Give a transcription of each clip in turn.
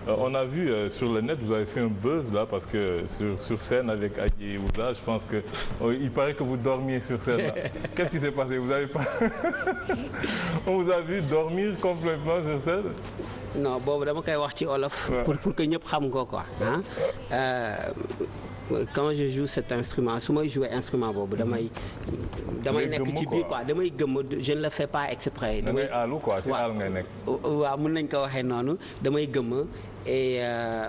On a vu sur le net, vous avez fait un buzz là parce que sur scène avec Adji et Ouza, je pense que il paraît que vous dormiez sur scène là. Qu'est-ce qui s'est passé? Vous avez pas on vous a vu dormir complètement sur scène? Non, boobu dama koy wax ci olof. pour que ñëpp xam ko quoi ah. Quand je joue cet instrument su may jouer instrument boobu damay nekk ci biir quoi damay gëmm je ne le fais pas exprès. damay aalu quoi si aal ngay nekk. waaw mën nañ ko waxee noonu damay gëmm et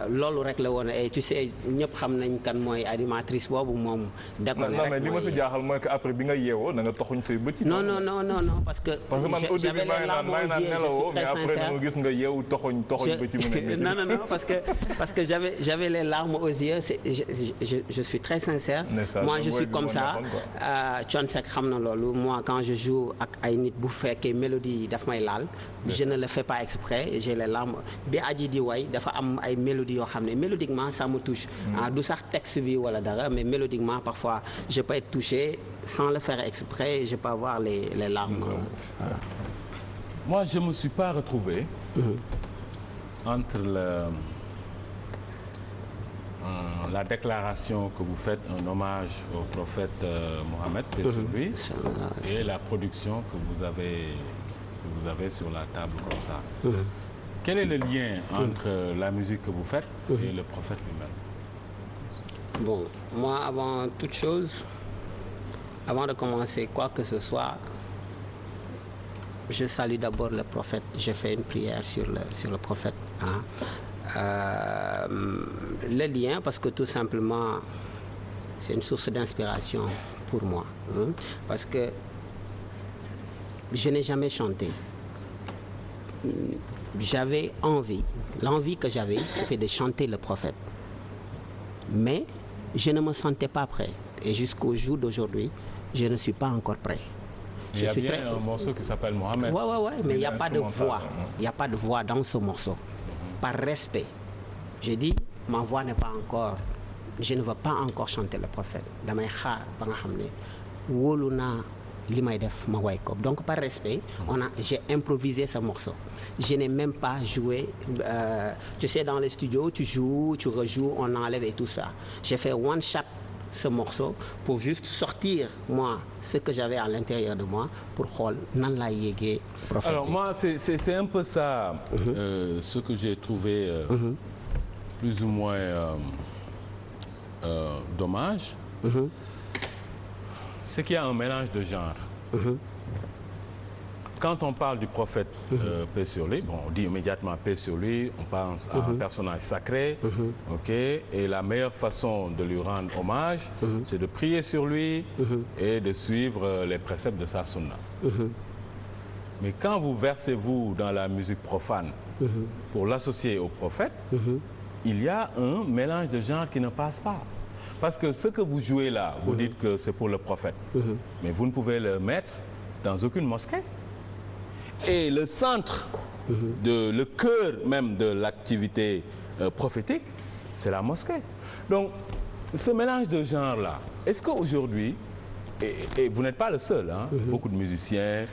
loolu rek la woon et tu sais ñëpp xam nañ kan mooy animatrice boobu moom. déconné rek mais li ma si jaaxal mooy que après bi nga yeewoo da nga toxuñ say bët. non parce que. man au début maa ngi naan nelawoo mais après dama gis nga yeewu toxoñ bët yi mu ne. non parce que j'avais les larmes aux yeux je suis très sincère. Moi je suis comme ça. Thione Seck xam na loolu moi quand je joue ak ay nit bu fekkee mélodie daf may laal. je ne le fais pas exprès j'ai les larmes bi Adji di way dafa am ay mélodies yoo xam ne mélodiquement ça me touche. du sax texte bi wala dara mais mélodiquement parfois je peux être touché sans le faire exprès je peux avoir les larmes. Moi je me suis pas retrouvé. Entre la déclaration que vous faites, un hommage au prophète Mohammed, paix sur lui, et la production que vous avez sur la table comme ça. Quel est le lien entre la musique que vous faites et le prophète lui-même? Bon, moi, avant toute chose, avant de commencer quoi que ce soit, je salue d'abord le prophète. Je fais une prière sur le prophète. Hein. Le lien, parce que tout simplement, c'est une source d'inspiration pour moi. Hein, parce que je n'ai jamais chanté. J'avais envie, l'envie que j'avais, c'était de chanter le prophète. Mais je ne me sentais pas prêt. Et jusqu'au jour d'aujourd'hui, je ne suis pas encore prêt. Il y a bien un morceau qui s'appelle Mohammed. Ouais, mais il n'y a pas de voix. Il n'y a pas de voix dans ce morceau. Par respect, je dis, ma voix n'est pas encore, je ne veux pas encore chanter le prophète. Damay xaar ba nga xam ne wóolu naa li may def ma way ko. Donc par respect, j'ai improvisé ce morceau. Je n'ai même pas joué. Tu sais, dans les studios, tu joues, tu rejoues, on enlève et tout ça. J'ai fait one shot ce morceau pour juste sortir moi ce que j'avais à l'intérieur de moi pour xool nan laa yéegee prophète. Alors moi c'est un peu ça ce que j'ai trouvé plus ou moins dommage. C'est qu'il y a un mélange de genres. Quand on parle du prophète paix sur lui, bon, on dit immédiatement paix sur lui, on pense à un personnage sacré, ok, et la meilleure façon de lui rendre hommage, c'est de prier sur lui et de suivre les préceptes de sa sunna. Mais quand vous versez-vous dans la musique profane pour l'associer au prophète, il y a un mélange de genres qui ne passe pas. Parce que ce que vous jouez là, vous dites que c'est pour le prophète, mais vous ne pouvez le mettre dans aucune mosquée. Et le centre, le cœur même de l'activité prophétique, c'est la mosquée. Donc, ce mélange de genres-là, est-ce qu'aujourd'hui, et vous n'êtes pas le seul, hein, beaucoup de musiciens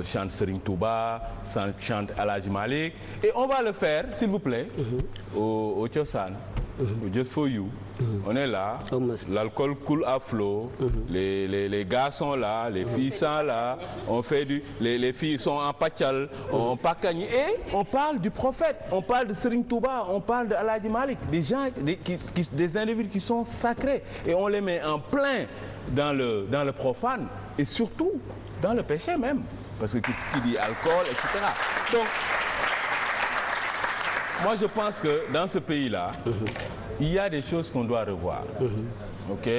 chantent Serigne Touba, chantent El Hadji Malick, et on va le faire, s'il vous plaît, au Thiossane, au Just For You. On est là, l'alcool coule à flot, les gars sont là, les filles sont là, on fait les filles sont en pachal, on pakani, et on parle du prophète, on parle de Serigne Touba, on parle de El Hadji Malick, des gens, des individus qui sont sacrés, et on les met en plein dans le profane, et surtout dans le péché même, parce que qui dit alcool, etc. Donc, moi je pense que dans ce pays-là, il y a des choses qu'on doit revoir. Ok?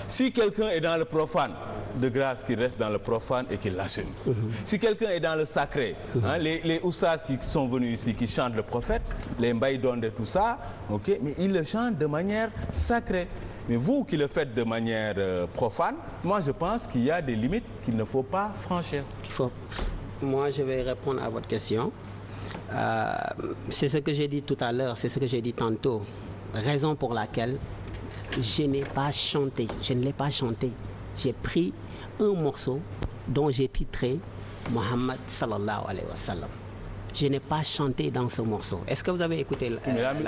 Si quelqu'un est dans le profane, de grâce qu'il reste dans le profane et qu'il l'assume. Si quelqu'un est dans le sacré, hein, les oussas qui sont venus ici, qui chantent le prophète, les mbaïdondes et tout ça, ok? Mais ils le chantent de manière sacrée. Mais vous qui le faites de manière profane, moi je pense qu'il y a des limites qu'il ne faut pas franchir. Moi je vais répondre à votre question. C'est ce que j'ai dit tout à l'heure, c'est ce que j'ai dit tantôt. Raison pour laquelle je n'ai pas chanté, je ne l'ai pas chanté. J'ai pris un morceau dont j'ai titré Mohammed sallallahu alayhi wa sallam. je n'ai pas chanté dans ce morceau. Est-ce que vous avez écouté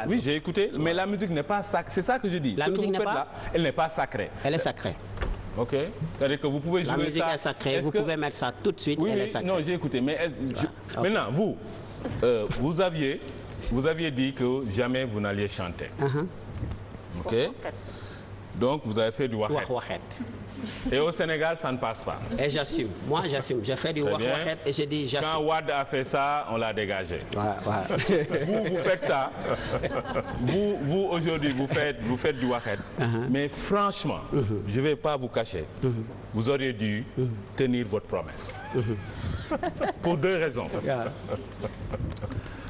oui, j'ai écouté, mais la musique n'est pas sacrée. C'est ça que je dis. La musique n'est pas là, elle n'est pas sacrée. Elle est sacrée. Ok. C'est-à-dire que vous pouvez jouer ça. La musique est sacrée. Vous pouvez mettre ça tout de suite. Oui, elle est sacrée. non, j'ai écouté. Mais maintenant, vous aviez dit que jamais vous n'alliez chanter. Ok. Donc vous avez fait du waxet. Et au Sénégal, ça ne passe pas. Et j'assume. Moi, j'assume. J'ai fait du waxet et j'ai dit j'assume. Quand Wade a fait ça, on l'a dégagé. Vous faites ça. Vous aujourd'hui, vous faites du waxet. Mais franchement, je ne vais pas vous cacher. Vous auriez dû tenir votre promesse. Pour 2 raisons.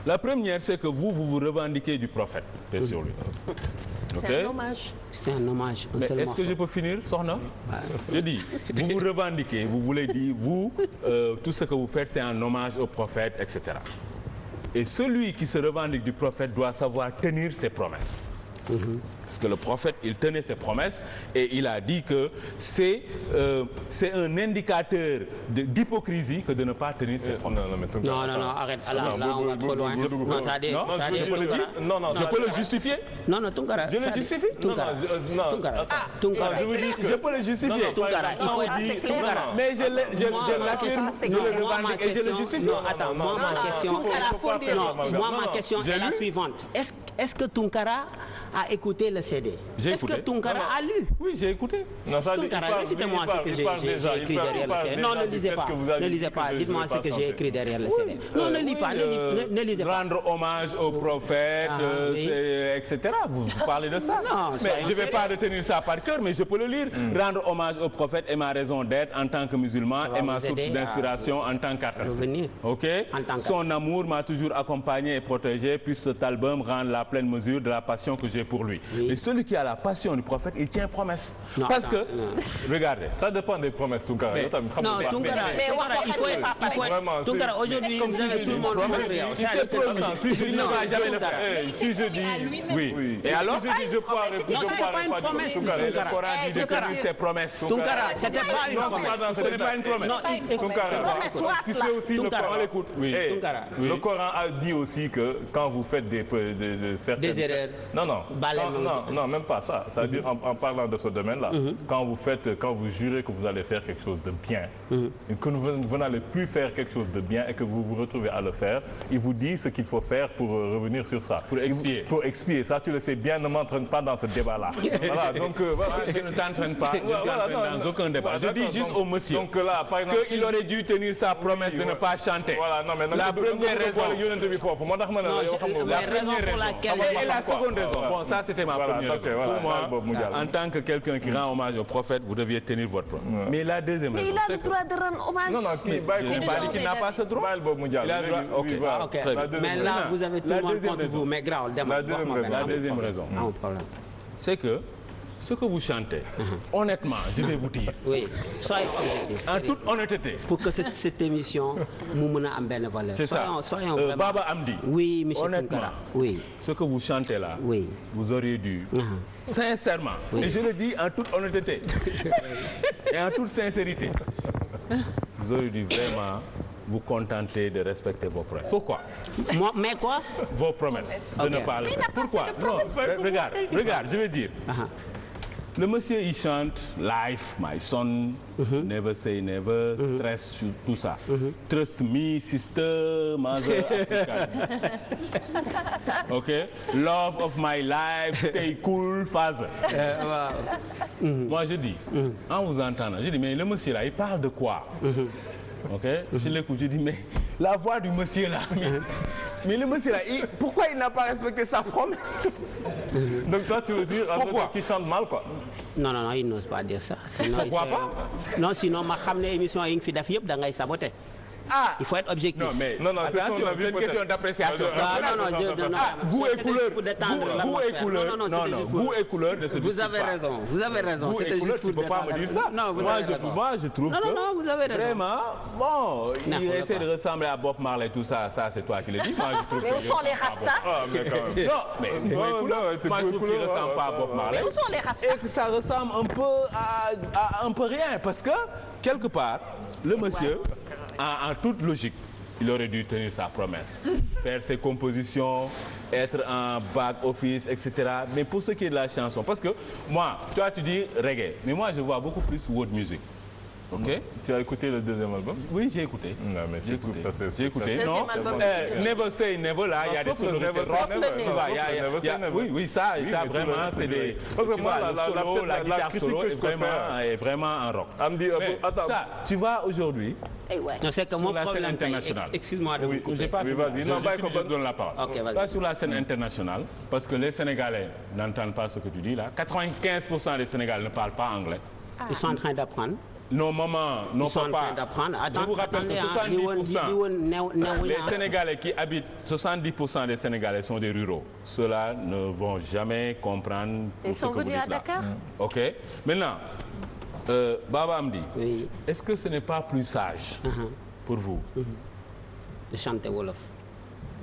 La première, c'est que vous revendiquez du prophète. Paix sur lui. C'est un hommage. C'est un hommage. Mais est-ce que je peux finir, Sokhna? Je dis, vous vous revendiquez, vous voulez dire, tout ce que vous faites, c'est un hommage au prophète, etc. Et celui qui se revendique du prophète doit savoir tenir ses promesses. Parce que le prophète, il tenait ses promesses et il a dit que c'est un indicateur d'hypocrisie que de ne pas tenir ses promesses. Non, arrête. Là, on va trop loin. Non, ça a dit. Je peux le justifier? Non, Tounkara. Je le justifie? Tounkara. Je vous dis que je peux le justifier. Tounkara, il faut dire. Mais je l'affirme, je le revendique et je le justifie. Non, attends, moi, ma question est la suivante. Est-ce que Tounkara a écouté le CD? Est-ce que Tounkara a lu? Oui, j'ai écouté. Tounkara, récitez-moi ce que j'ai écrit derrière le CD. Non, ne lisez pas. Ne lisez pas. Dites-moi ce que j'ai écrit derrière le CD. Non, ne lisez pas. Ne lisez pas. Rendre hommage au prophète, etc. Vous parlez de ça. Mais je ne vais pas retenir ça par cœur, mais je peux le lire. Rendre hommage au prophète est ma raison d'être en tant que musulman et ma source d'inspiration en tant qu'artiste. Ok? Son amour m'a toujours accompagné et protégé, puis cet album rend la pleine mesure de la passion que j'ai pour lui. Et celui qui a la passion du prophète, il tient promesse. Parce que, regardez, ça dépend des promesses, Tounkara. Non, Tounkara, il faut Tounkara, aujourd'hui, vous avez tout le monde compris. Si je ne vais jamais le faire. Si je dis oui. Et alors, si je dis je crois, non, ce n'est pas une promesse. Le Coran dit de tenir ses promesses. Tounkara, ce n'était pas une promesse. Ce n'est pas une promesse. Tu sais aussi, le Coran l'écoute. Le Coran a dit aussi que quand vous faites certaines erreurs. Non, même pas ça. C'est-à-dire en parlant de ce domaine-là, quand vous jurez que vous allez faire quelque chose de bien, et que vous n'allez plus faire quelque chose de bien et que vous vous retrouvez à le faire, il vous dit ce qu'il faut faire pour revenir sur ça. Pour expier. Pour expier. Ça, tu le sais bien, ne m'entraîne pas dans ce débat-là. Voilà, donc je ne t'entraîne pas. Dans aucun débat. Je dis juste au monsieur qu'il aurait dû tenir sa promesse de ne pas chanter. Voilà, non, mais la première raison. La première raison. Et la seconde raison. Bon, ça c'était ma première raison. Pour moi, en tant que quelqu'un qui rend hommage au prophète, vous deviez tenir votre promesse. Mais la deuxième raison. Mais il a le droit de rendre hommage. Non, il n'a pas ce droit. Il a le droit. Ok. Mais là, vous avez tout le monde contre vous. Mais grave, la deuxième raison, c'est que ce que vous chantez, honnêtement, je vais vous dire. Oui, soyez objectif. En toute honnêteté. Pour que cette émission nous ait une valeur. C'est ça. Soyons vraiment. Baba Amdi. Oui, monsieur honnêtement, Tounkara. Oui. Ce que vous chantez là, vous auriez dû, sincèrement, et je le dis en toute honnêteté et en toute sincérité, vous auriez dû vraiment vous contenter de respecter vos promesses. Pourquoi? Mais quoi? Vos promesses. De ne pas le faire. Pourquoi? Non, regarde, je vais dire. Le monsieur, il chante Life, my son, Never say never, stress, tout ça. Trust me, sister, mother, Africa. Ok? Love of my life, stay cool, father. Moi, je dis, en vous entendant, je dis, mais le monsieur là, il parle de quoi? Ok? Je l'écoute, je dis, mais la voix du monsieur là, mais le monsieur là, pourquoi il n'a pas respecté sa promesse? Donc toi, tu veux dire qu'il chante mal, quoi? Non, il n'ose pas dire ça. Sinon, pourquoi pas? Non, sinon, ma xamne émission yi fi def yeb da ngay saboter. Il faut être objectif. Non, mais c'est une question d'appréciation. Goût et couleur. Goût et couleur de ce Vous avez raison. C'était juste pour détendre. Me dire ça. Non, moi, je trouve que non, vous avez raison. Vraiment, bon, il essaie de ressembler à Bob Marley, tout ça, c'est toi qui le dis. Moi, je trouve mais où sont les rastas? Non, mais moi, je trouve qu'il ne ressemble pas à Bob Marley. Mais où sont les rastas? Et que ça ressemble un peu à un peu rien, parce que quelque part, le monsieur, en toute logique, il aurait dû tenir sa promesse. Faire ses compositions, être en back office, etc. Mais pour ce qui est de la chanson, parce que moi, toi tu dis reggae, mais moi je vois beaucoup plus world music. Ok. Tu as écouté le deuxième album? Oui, j'ai écouté. Non, mais c'est tout. J'ai écouté. Non, Never Say Never, là, il y a des sonorités rock. Oui, ça vraiment, c'est des... Parce que moi, la guitare solo est vraiment un rock. Attends, ça, tu vois aujourd'hui... Non, c'est que mon la scène problème, internationale. excuse-moi de vous couper. J'ai pas fini. vas-y. Non, je donne la parole. Ok, vas-y. Pas sur la scène internationale, parce que les Sénégalais n'entendent pas ce que tu dis là. 95% des Sénégalais ne parlent pas anglais. Ils sont en train d'apprendre. Nos mamans, nos Ils sont en train papas. d'apprendre. Je vous rappelle que 70%, les Sénégalais qui habitent, 70% des Sénégalais sont des ruraux. Ceux-là ne vont jamais comprendre Ils ce sont que vous venus dites à là. Dakar. Ok. Maintenant, Baba Amdi, Oui. est-ce que ce n'est pas plus sage pour vous De chanter Wolof.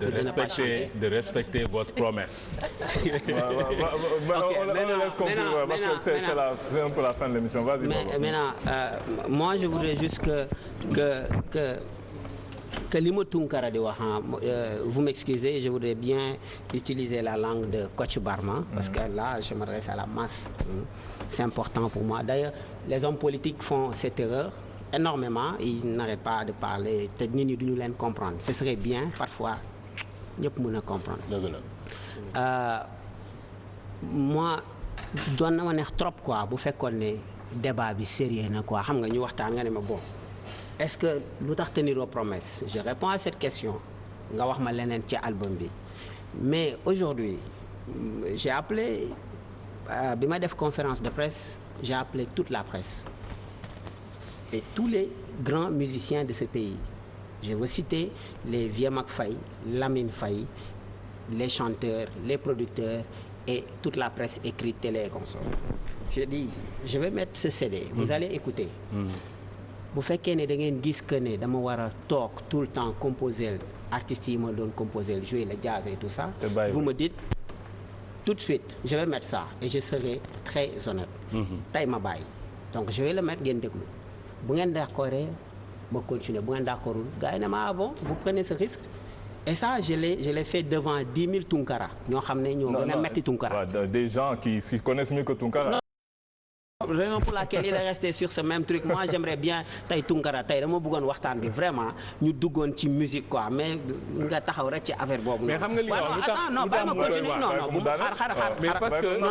de respecter votre promesse? On laisse conclure parce que c'est un peu la fin de l'émission. Vas-y. Maintenant, moi je voudrais juste que Limo Tunkara di wax, vous m'excusez, je voudrais bien utiliser la langue de Kocc Barma parce que là je m'adresse à la masse. C'est important pour moi. D'ailleurs, les hommes politiques font cette erreur énormément. Ils n'arrêtent pas de parler. Te nit ñi duñu leen comprendre. Ce serait bien parfois ñëpp mën a comprendre. Moi doon na ma neex trop quoi bu fekkoon ne débat bi sérieux na quoi xam nga ñu waxtaan nga ne ma bon est-ce que lu tax tenir promesse je réponds à cette question nga wax ma leneen ci album bi mais aujourd'hui j'ai appelé bi ma def conférence de presse j'ai appelé toute la presse et tous les grands musiciens de ce pays. Je veux citer les Vieux Mac Faye, Lamine Faye, les chanteurs, les producteurs et toute la presse écrite, télé et consorts. Je dis, je vais mettre ce CD, vous allez écouter. Bu fekkee ne da ngeen gis que ne dama war a toog tout le temps composer artistes yi ma doon composer jouer le jazz et tout ça. Vous me dites tout de suite, je vais mettre ça et je serai très honnête. Tey ma bàyyi. Donc je vais le mettre ngeen déglu. Bu ngeen d'accordé ma continuer bu ngeen d'accordul gars yi ne ma bon vous prenez ce risque et ça je l'ai fait devant 10 000 Tunkara ñoo xam ne ñoo gën a metti Tunkara. Des gens qui connaissent mieux que Tunkara. Raison pour laquelle il est resté sur ce même truc. Moi j'aimerais bien tey Tunkara tey dama bëggoon waxtaan bi vraiment ñu duggoon ci musique quoi mais nga taxaw rek ci affaire boobu. mais xam nga li non ba ma continuer non bu ma xaar mais parce que non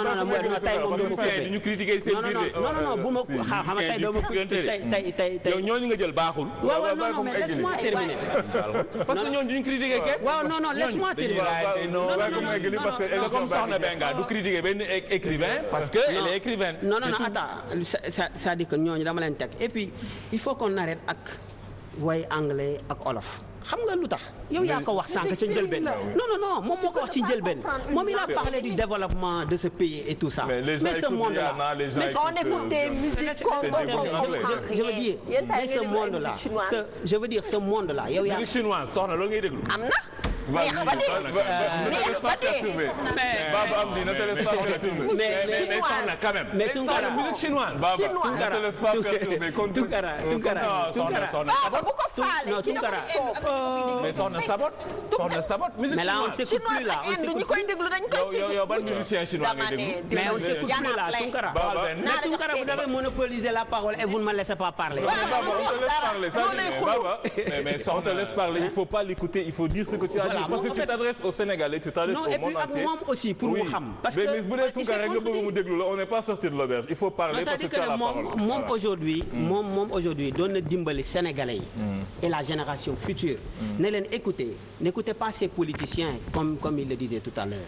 tey moom du ma coupé ñu critiquer seen biir non bu ma xam nga tey doo ma tey yow ñooñu nga jël baaxul. waaw non mais laisse-moi terminer. parce que ñooñu duñu critiquer kenn. waaw non laisse-moi terminer. non comme Soxna Benga du critiquer benn écrivain parce que elle est écrivaine. Non attends. C'est-à-dire que ñooñu dama leen teg et puis il faut qu'on arrête ak way anglais ak olof xam nga lu tax yow yaa ko wax sànq ca njëlbeen non moom moo ko wax ci njëlbeen moom il a parlé du développement de ce pays et tout ça mais ce monde là on écoute des musiques je veux dire mais ce monde là je veux dire ce monde là yow yaa musique chinoise soxna loolu ngay déglu am na Baba Amdi ne te laisse pas perturber. Mais soxna quand même. Mais Tunkara musique chinoise. Baba ne te laisse pas perturber. Mais soxna sabot. Mais là on s'écoute plus là. Yow ban musicien chinois ngay déglu. Mais on s'écoute plus là Tunkara. Mais Tunkara vous avez monopolisé la parole et vous ne me laissez pas parler. Mais on te laisse parler. Il faut pas l'écouter. Il faut dire ce que tu as dit. Parce que tu t'adresses aux Sénégalais, tu t'adresses au monde entier. Non, et puis aussi pour mu xam. Parce que mais bu dee Tunkara rek nga bëgg mu déglu la, on n'est pas sorti de l'auberge. Il faut parler parce que tu as la parole. moom aujourd'hui doon na dimbali Sénégalais yi et la génération future. Ne leen n'écoutez pas ces politiciens comme il le disait tout à l'heure.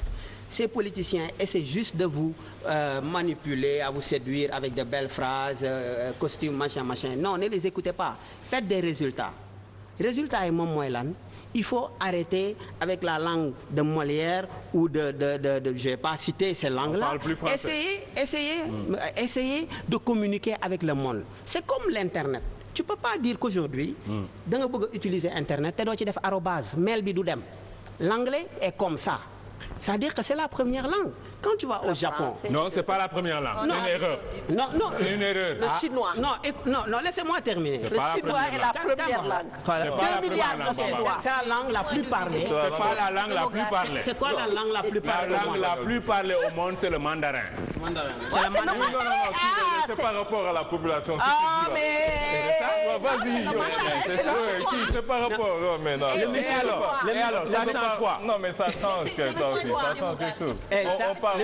Ces politiciens essaient juste de vous manipuler, à vous séduire avec de belles phrases, costumes, machin. Non, ne les écoutez pas. Faites des résultats. Résultats yi moom mooy lan. Il faut arrêter avec la langue de Molière ou de je vais pas citer ces langues-là. Essayez de communiquer avec le monde. C'est comme l'Internet. Tu peux pas dire qu'aujourd'hui da nga bëgg a utiliser Internet te doo ci def arobase mail bi du dem. L'anglais est comme ça. C'est-à-dire que c'est la première langue. Quand tu vas au Japon... Non, c'est pas la première langue. C'est une erreur. Non, non. C'est une erreur. Le chinois. Non, laissez-moi terminer. Le chinois est la première langue. Voilà. 2 milliards de Chinois. C'est la langue la plus parlée. C'est pas la langue la plus parlée. C'est quoi la langue la plus parlée? La langue la plus parlée au monde, c'est le mandarin. C'est la mandarin. Non, c'est par rapport à la population. Ah, mais... Vas-y, c'est par rapport. Non, mais non. Et alors, ça change quoi? Non, mais ça change quelque chose. On parle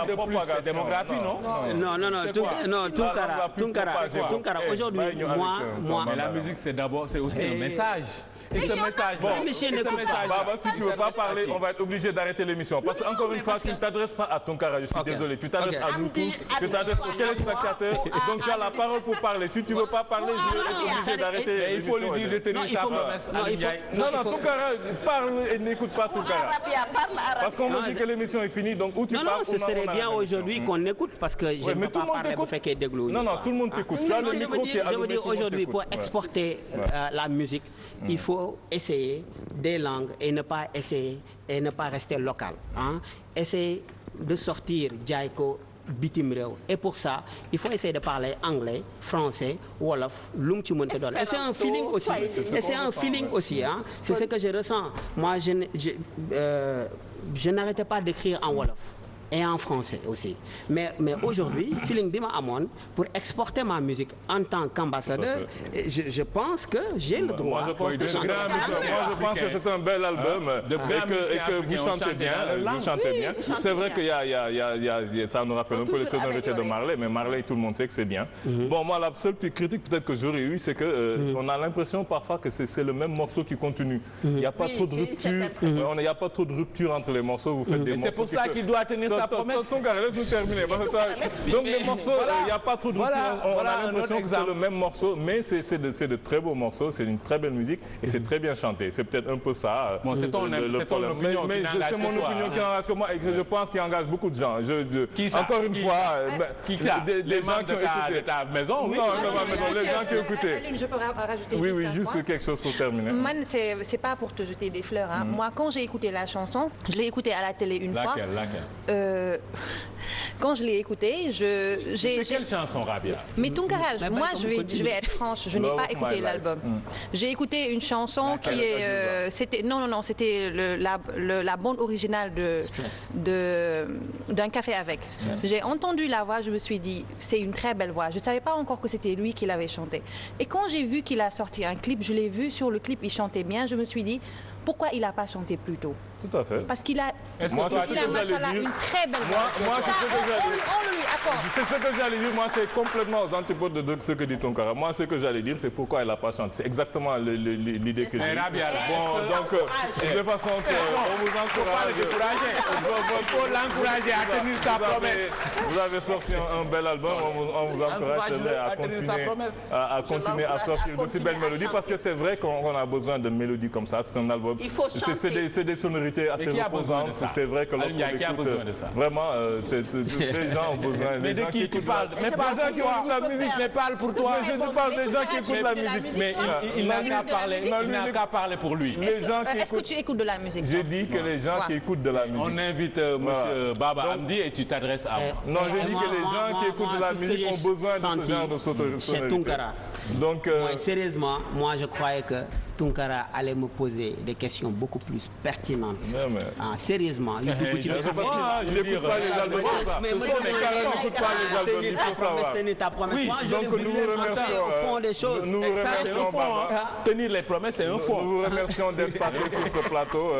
de plus de démographie, non? Non, Tunkara, aujourd'hui, moi... Mais la musique, c'est aussi un message. Et ce message, Baba, si tu ne veux pas parler, on va être obligé d'arrêter l'émission. Parce qu'encore une fois, tu ne t'adresses pas à Tunkara, je suis désolé. Tu t'adresses à nous tous, tu t'adresses aux téléspectateurs. Donc tu as la parole pour parler. Si tu ne veux pas parler, je vais être obligé d'arrêter l'émission. Il faut lui dire de tenir sa promesse. Non, Tunkara, parle et n'écoute pas Tunkara. Parce qu'on me dit que l'émission est finie, donc où tu parles. Non, ce serait bien aujourd'hui qu'on écoute parce que je ne peux pas parler pour faire qu'il déglouille. Non, tout le monde t'écoute. Tu as le micro qui est allumé. Je veux dire, aujourd'hui, pour exporter la musique, il faut essayer des langues et ne pas essayer et ne pas rester local. Essayer de sortir Djaïko bitim réew. Et pour ça, il faut essayer de parler anglais, français, wolof, lung ci mënta doon. Et c'est un feeling aussi. Et c'est un feeling aussi. C'est ce que je ressens. Moi, je n'arrêtais pas d'écrire en wolof. Et en français aussi. Mais aujourd'hui, feeling Bima Amon, pour exporter ma musique en tant qu'ambassadeur, je pense que j'ai le droit de chanter. Moi, je pense que c'est un bel album et que vous chantez bien. C'est vrai que ça nous rappelle un peu les sonorités de Marley, mais Marley, tout le monde sait que c'est bien. Bon, moi, la seule critique peut-être que j'aurais eue, c'est qu'on a l'impression parfois que c'est le même morceau qui continue. Il n'y a pas trop de rupture. Il n'y a pas trop de rupture entre les morceaux. Vous faites des morceaux. C'est pour ça qu'il doit tenir sa promesse. Laisse-nous terminer. Donc les morceaux, il n'y a pas trop de rupture. On a l'impression que c'est le même morceau, mais c'est de très beaux morceaux, c'est une très belle musique et c'est très bien chanté. C'est peut-être un peu ça c'est ton opinion. Mais c'est mon opinion qui engage que moi et que je pense qu'il engage beaucoup de gens. Encore une fois, des gens qui ont écouté ta maison. Non, les gens qui ont écouté. Je peux rajouter Oui, juste quelque chose pour terminer. Moi, c'est pas pour te jeter des fleurs. Moi, quand j'ai écouté la chanson, je l'ai écoutée à la télé une fois. Laquelle? Quand je l'ai écoutée, C'est quelle chanson, Rabia? Mais Tunkara, moi je vais être franche, je n'ai pas écouté l'album. J'ai écouté une chanson qui est, c'était c'était la bande originale d'un café avec. J'ai entendu la voix, je me suis dit c'est une très belle voix. Je savais pas encore que c'était lui qui l'avait chanté. Et quand j'ai vu qu'il a sorti un clip, je l'ai vu sur le clip, il chantait bien. Je me suis dit pourquoi il n'a pas chanté plus tôt? Tout à fait. Parce qu'il a, machallah, une très belle voix. Moi, c'est ce que j'allais dire. On lui accorde. C'est ce que j'allais dire. Moi, c'est complètement aux antipodes de ce que dit Tunkara. Moi, ce que j'allais dire, c'est pourquoi elle n'a pas chanté. C'est exactement l'idée que j'ai. Bon, donc, de façon qu'on vous encourage. Il faut l'encourager à tenir sa promesse. Vous avez sorti un bel album. On vous encourage à continuer à sortir de si belles mélodies parce que c'est vrai qu'on a besoin de mélodies comme ça. C'est un album. C'est des sonorités assez reposantes. C'est vrai que lorsqu'on écoute, vraiment, les gens ont besoin. Mais de qui tu parles? Mais pas des gens qui écoutent la musique, mais parle pour toi. Mais je te parle des gens qui écoutent la musique. Mais il n'a qu'à parler pour lui. Est-ce que tu écoutes de la musique? J'ai dit que les gens qui écoutent de la musique. On invite M. Baba Amdi et tu t'adresses à moi. Non, j'ai dit que les gens qui écoutent de la musique ont besoin de ce genre de sonorité. Tunkara. Donc, sérieusement, moi je croyais que Tunkara allait me poser des questions beaucoup plus pertinentes. Sérieusement, il n'écoute pas les albums. Tunkara n'écoute pas les albums, il faut savoir. Oui, donc nous vous remercions. Au fond des choses. Nous vous remercions, Baba. Tenir les promesses, c'est un fond. Nous vous remercions d'être passé sur ce plateau.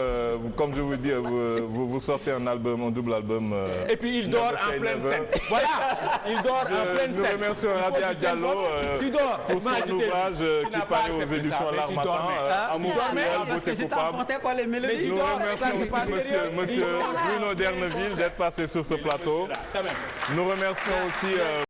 Comme je vous dis, vous sortez un album, un double album. Et puis il dort en pleine scène. Voilà, il dort en pleine scène. Nous remercions Rabia Diallo pour son ouvrage qui paraît aux éditions L'Harmattan. Amour cruel, beauté coupable. Nous remercions aussi monsieur Bruno Derneville d'être passé sur ce plateau. Nous remercions aussi